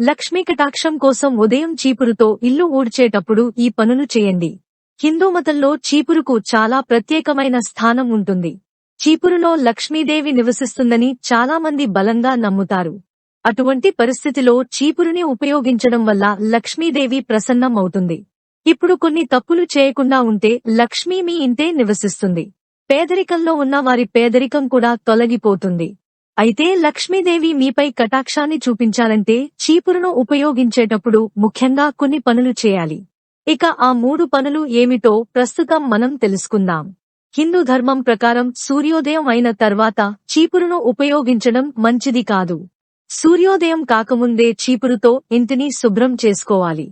లక్ష్మీ కటాక్షం కోసం ఉదయం చీపురుతో ఇల్లు ఊడ్చేటప్పుడు ఈ పనులు చేయండి. హిందూ మతంలో చీపురుకు చాలా ప్రత్యేకమైన స్థానం ఉంటుంది. చీపురులో లక్ష్మీదేవి నివసిస్తుందని చాలామంది బలంగా నమ్ముతారు. అటువంటి పరిస్థితిలో చీపురుని ఉపయోగించడం వల్ల లక్ష్మీదేవి ప్రసన్నం అవుతుంది. ఇప్పుడు కొన్ని తప్పులు చేయకుండా ఉంటే లక్ష్మీ మీ ఇంటే నివసిస్తుంది. పేదరికంలో ఉన్న వారి పేదరికం కూడా తొలగిపోతుంది. అయితే లక్ష్మీదేవి మీపై కటాక్షాన్ని చూపించాలంటే చీపురును ఉపయోగించేటప్పుడు ముఖ్యంగా కొన్ని పనులు చేయాలి. ఇక ఆ 3 పనులు ఏమిటో ప్రస్తుతం మనం తెలుసుకుందాం. హిందూ ధర్మం ప్రకారం సూర్యోదయం అయిన తర్వాత చీపురును ఉపయోగించడం మంచిది కాదు. సూర్యోదయం కాకముందే చీపురుతో ఇంటిని శుభ్రం చేసుకోవాలి.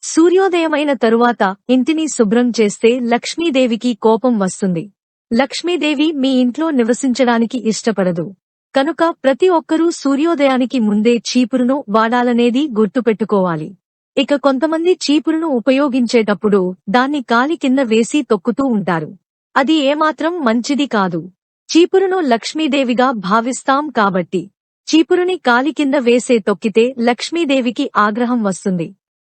సూర్యోదయమైన తరువాత ఇంటిని శుభ్రం చేస్తే లక్ష్మీదేవికి కోపం వస్తుంది. లక్ష్మీదేవి మీ ఇంట్లో నివసించడానికి ఇష్టపడదు. కనుక ప్రతి ఒక్కరూ సూర్యోదయానికి ముందే చీపురును వాడాలనేది గుర్తుపెట్టుకోవాలి. ఇక కొంతమంది చీపురును ఉపయోగించేటప్పుడు దాన్ని కాలి కింద వేసి తొక్కుతూ ఉంటారు. అది ఏమాత్రం మంచిది కాదు. చీపురును లక్ష్మీదేవిగా భావిస్తాం కాబట్టి చీపురుని కాలి కింద వేసే తొక్కితే లక్ష్మీదేవికి ఆగ్రహం వస్తుంది.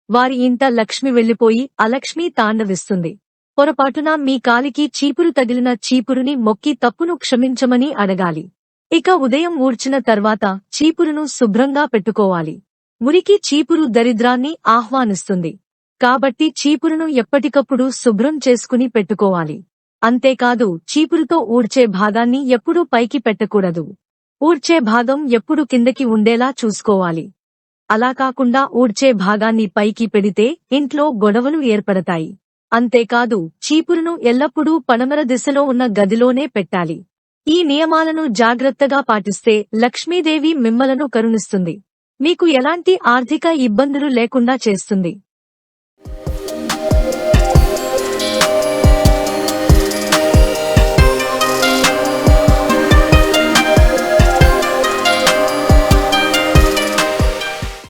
వారి ఇంట లక్ష్మి వెళ్లిపోయి అలక్ష్మి తాండవిస్తుంది. పొరపాటున మీ కాలికి చీపురు తగిలిన చీపురుని మొక్కి తప్పును క్షమించమని అడగాలి. ఇక ఉదయం ఊడ్చిన తర్వాత చీపురును శుభ్రంగా పెట్టుకోవాలి. మురికి చీపురు దరిద్రాన్ని ఆహ్వానిస్తుంది. కాబట్టి చీపురును ఎప్పటికప్పుడు శుభ్రం చేసుకుని పెట్టుకోవాలి. అంతేకాదు చీపురుతో ఊడ్చే భాగాన్ని ఎప్పుడూ పైకి పెట్టకూడదు. ఊడ్చే భాగం ఎప్పుడు కిందకి ఉండేలా చూసుకోవాలి. అలా కాకుండా ఊడ్చే భాగాన్ని పైకి పెడితే ఇంట్లో గొడవలు ఏర్పడతాయి. అంతేకాదు చీపురును ఎల్లప్పుడూ పడమర దిశలో ఉన్న గదిలోనే పెట్టాలి. ఈ నియమాలను జాగ్రత్తగా పాటిస్తే లక్ష్మీదేవి మిమ్మలను కరుణిస్తుంది. మీకు ఎలాంటి ఆర్థిక ఇబ్బందులు లేకుండా చేస్తుంది.